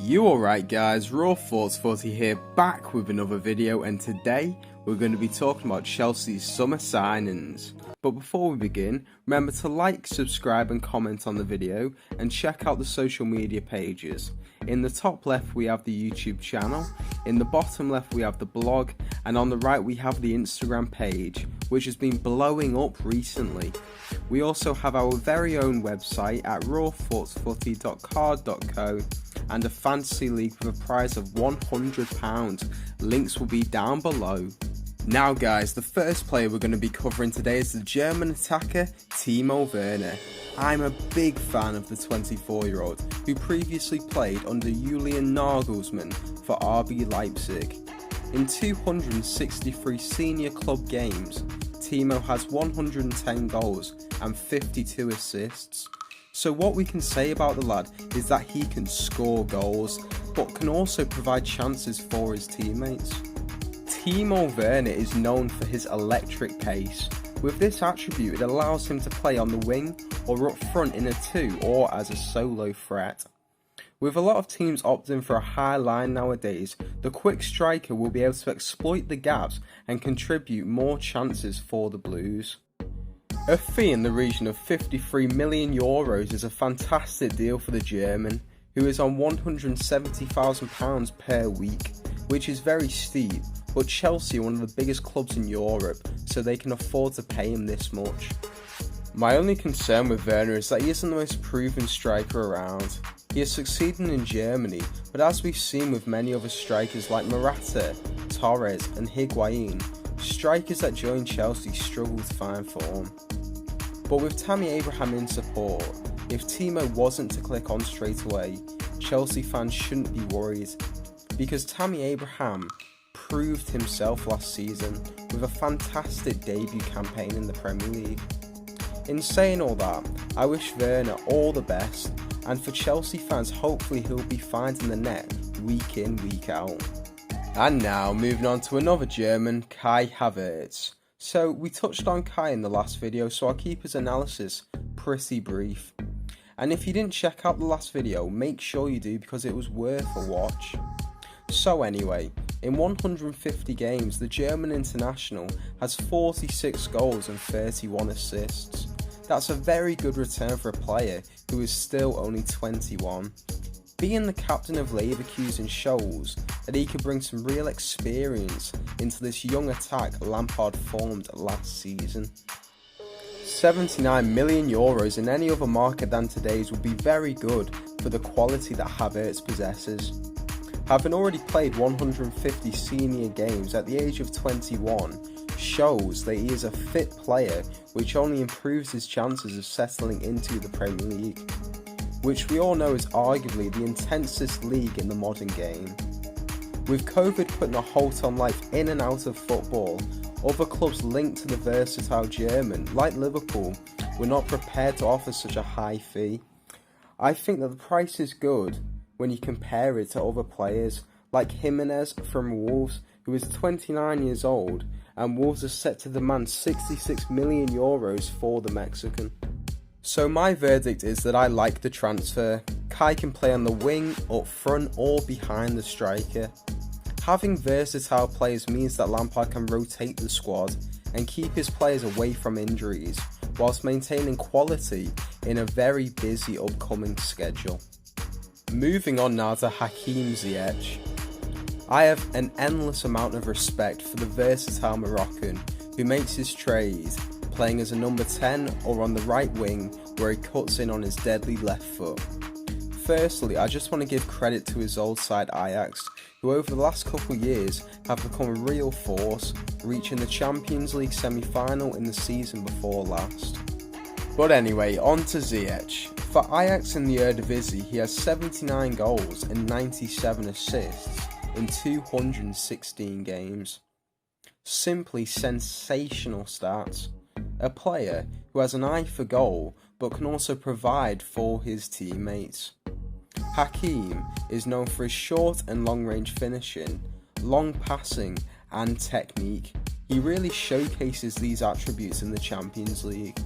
You alright guys, Raw Thoughts 40 here, back with another video, and today we're going to be talking about Chelsea's summer signings. But before we begin, remember to like, subscribe and comment on the video, and check out the social media pages. In the top left we have the YouTube channel, in the bottom left we have the blog, and on the right we have the Instagram page, which has been blowing up recently. We also have our very own website at rawthoughtsfooty.card.co and a fantasy league with a prize of £100. Links will be down below. Now guys, the first player we're going to be covering today is the German attacker Timo Werner. I'm a big fan of the 24-year-old who previously played under Julian Nagelsmann for RB Leipzig. In 263 senior club games, Timo has 110 goals and 52 assists. So what we can say about the lad is that he can score goals, but can also provide chances for his teammates. Timo Werner is known for his electric pace. With this attribute, it allows him to play on the wing or up front in a 2 or as a solo threat. With a lot of teams opting for a high line nowadays, the quick striker will be able to exploit the gaps and contribute more chances for the Blues. A fee in the region of €53 million is a fantastic deal for the German, who is on £170,000 per week, which is very steep, but Chelsea are one of the biggest clubs in Europe, so they can afford to pay him this much. My only concern with Werner is that he isn't the most proven striker around. He has succeeded in Germany, but as we've seen with many other strikers like Morata, Torres and Higuain, strikers that join Chelsea struggle to find form. But with Tammy Abraham in support, if Timo wasn't to click on straight away, Chelsea fans shouldn't be worried, because Tammy Abraham proved himself last season with a fantastic debut campaign in the Premier League. In saying all that, I wish Werner all the best, and for Chelsea fans, hopefully he'll be finding the net week in, week out. And now, moving on to another German, Kai Havertz. So, we touched on Kai in the last video, so I'll keep his analysis pretty brief. And if you didn't check out the last video, make sure you do, because it was worth a watch. So anyway, in 150 games, the German international has 46 goals and 31 assists. That's a very good return for a player who is still only 21. Being the captain of Leverkusen shows that he could bring some real experience into this young attack Lampard formed last season. €79 million in any other market than today's would be very good for the quality that Havertz possesses. Having already played 150 senior games at the age of 21 shows that he is a fit player, which only improves his chances of settling into the Premier League, which we all know is arguably the intensest league in the modern game. With COVID putting a halt on life in and out of football, other clubs linked to the versatile German, like Liverpool, were not prepared to offer such a high fee. I think that the price is good when you compare it to other players, like Jimenez from Wolves, who is 29 years old, and Wolves are set to demand €66 million for the Mexican. So my verdict is that I like the transfer. Kai can play on the wing, up front or behind the striker. Having versatile players means that Lampard can rotate the squad and keep his players away from injuries, whilst maintaining quality in a very busy upcoming schedule. Moving on now to Hakim Ziyech. I have an endless amount of respect for the versatile Moroccan who makes his trade playing as a number 10 or on the right wing where he cuts in on his deadly left foot. Firstly, I just want to give credit to his old side Ajax, who over the last couple of years have become a real force, reaching the Champions League semi-final in the season before last. But anyway, on to Ziyech. For Ajax in the Eredivisie, he has 79 goals and 97 assists in 216 games. Simply sensational stats. A player who has an eye for goal but can also provide for his teammates. Hakim is known for his short and long range finishing, long passing and technique. He really showcases these attributes in the Champions League.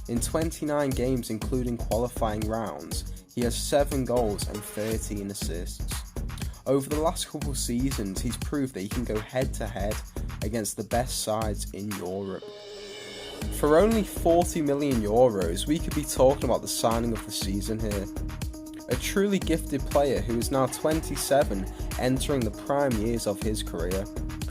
In 29 games including qualifying rounds, He has 7 goals and 13 assists. Over the last couple seasons, he's proved that he can go head to head against the best sides in Europe. For only €40 million, we could be talking about the signing of the season here. A truly gifted player who is now 27, entering the prime years of his career.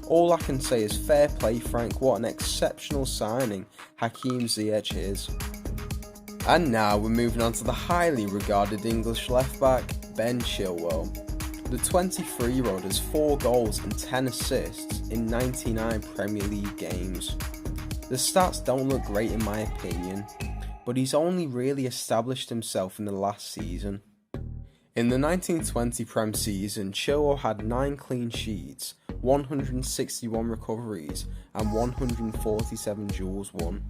All I can say is fair play, Frank, what an exceptional signing Hakim Ziyech is. And now we're moving on to the highly regarded English left-back, Ben Chilwell. The 23-year-old has 4 goals and 10 assists in 99 Premier League games. The stats don't look great in my opinion, but he's only really established himself in the last season. In the 1920 Prem season, Chilwell had 9 clean sheets, 161 recoveries and 147 duels won.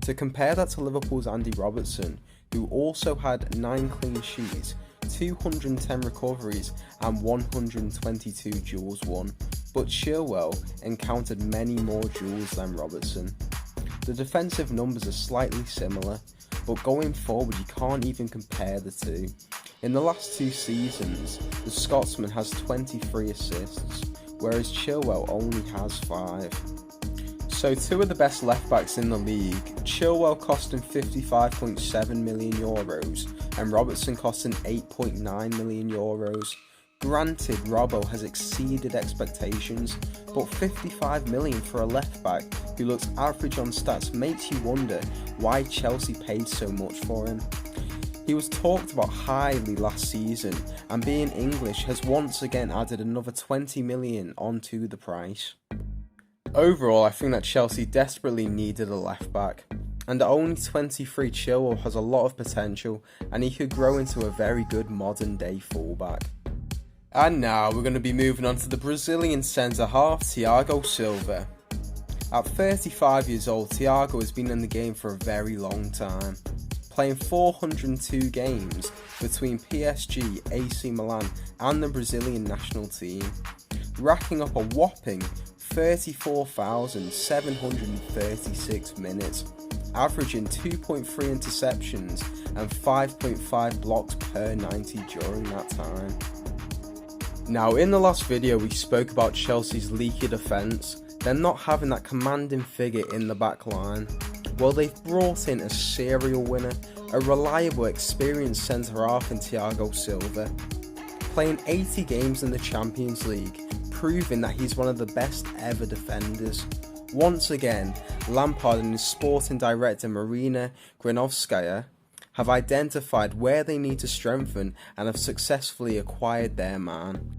To compare that to Liverpool's Andy Robertson, who also had 9 clean sheets, 210 recoveries and 122 duels won, but Chilwell encountered many more duels than Robertson. The defensive numbers are slightly similar, but going forward you can't even compare the two. In the last 2 seasons, the Scotsman has 23 assists, whereas Chilwell only has 5. So 2 of the best left-backs in the league, Chilwell costing €55.7 million and Robertson costing €8.9 million. Granted, Robbo has exceeded expectations, but $55 million for a left-back who looks average on stats makes you wonder why Chelsea paid so much for him. He was talked about highly last season, and being English has once again added another $20 million onto the price. Overall, I think that Chelsea desperately needed a left-back, and at only 23, Chilwell has a lot of potential, and he could grow into a very good modern-day fullback. And now we're going to be moving on to the Brazilian centre-half, Thiago Silva. At 35 years old, Thiago has been in the game for a very long time, playing 402 games between PSG, AC Milan and the Brazilian national team, racking up a whopping 34,736 minutes, averaging 2.3 interceptions and 5.5 blocks per 90 during that time. Now, in the last video we spoke about Chelsea's leaky defence, them not having that commanding figure in the back line. Well, they've brought in a serial winner, a reliable, experienced centre-half in Thiago Silva, playing 80 games in the Champions League, proving that he's one of the best ever defenders. Once again, Lampard and his sporting director Marina Granovskaya have identified where they need to strengthen and have successfully acquired their man.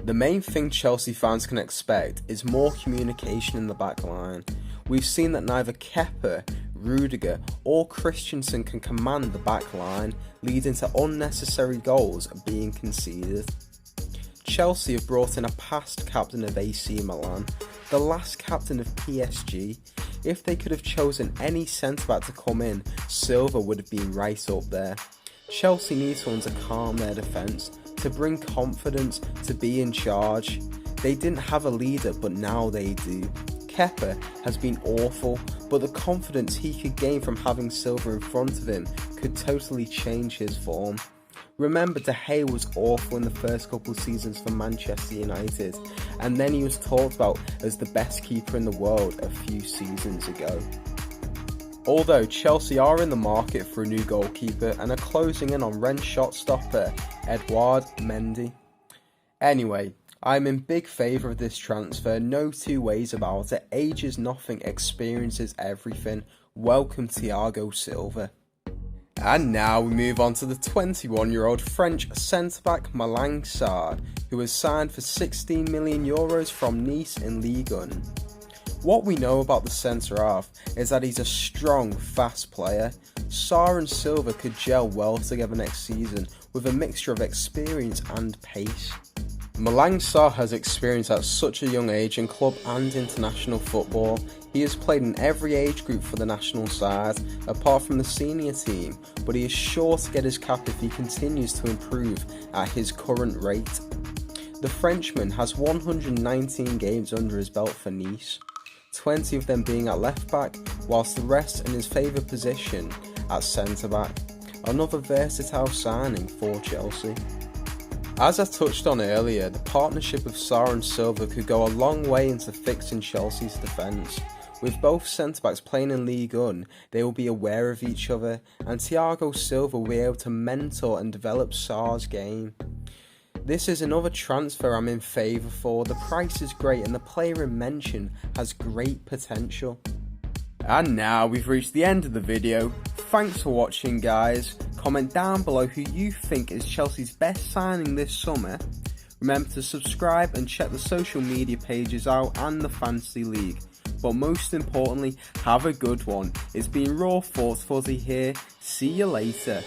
The main thing Chelsea fans can expect is more communication in the back line. We've seen that neither Kepa, Rudiger or Christensen can command the back line, leading to unnecessary goals being conceded. Chelsea have brought in a past captain of AC Milan, the last captain of PSG. If they could have chosen any centre-back to come in, Silva would have been right up there. Chelsea need someone to calm their defence, to bring confidence, to be in charge. They didn't have a leader, but now they do. Kepa has been awful, but the confidence he could gain from having Silva in front of him could totally change his form. Remember, De Gea was awful in the first couple of seasons for Manchester United, and then he was talked about as the best keeper in the world a few seasons ago. Although Chelsea are in the market for a new goalkeeper and are closing in on Rennes shot stopper Edouard Mendy. Anyway, I'm in big favour of this transfer, no two ways about it. Age is nothing, experience is everything. Welcome Thiago Silva. And now we move on to the 21-year-old French centre-back Malang Sarr, who was signed for €16 million from Nice in Ligue 1. What we know about the centre-half is that he's a strong, fast player. Sarr and Silva could gel well together next season with a mixture of experience and pace. Malang Sarr has experience at such a young age in club and international football. He has played in every age group for the national side, apart from the senior team, but he is sure to get his cap if he continues to improve at his current rate. The Frenchman has 119 games under his belt for Nice, 20 of them being at left back, whilst the rest in his favoured position at centre back. another versatile signing for Chelsea. As I touched on earlier, the partnership of Sarr and Silva could go a long way into fixing Chelsea's defence. With both centre-backs playing in League One, they will be aware of each other, and Thiago Silva will be able to mentor and develop Sarr's game. This is another transfer I'm in favour for. The price is great and the player in mention has great potential. And now we've reached the end of the video. Thanks for watching, guys. Comment down below who you think is Chelsea's best signing this summer. Remember to subscribe and check the social media pages out and the Fantasy League. But most importantly, have a good one. It's been Raw Thoughts Fuzzy here. See you later.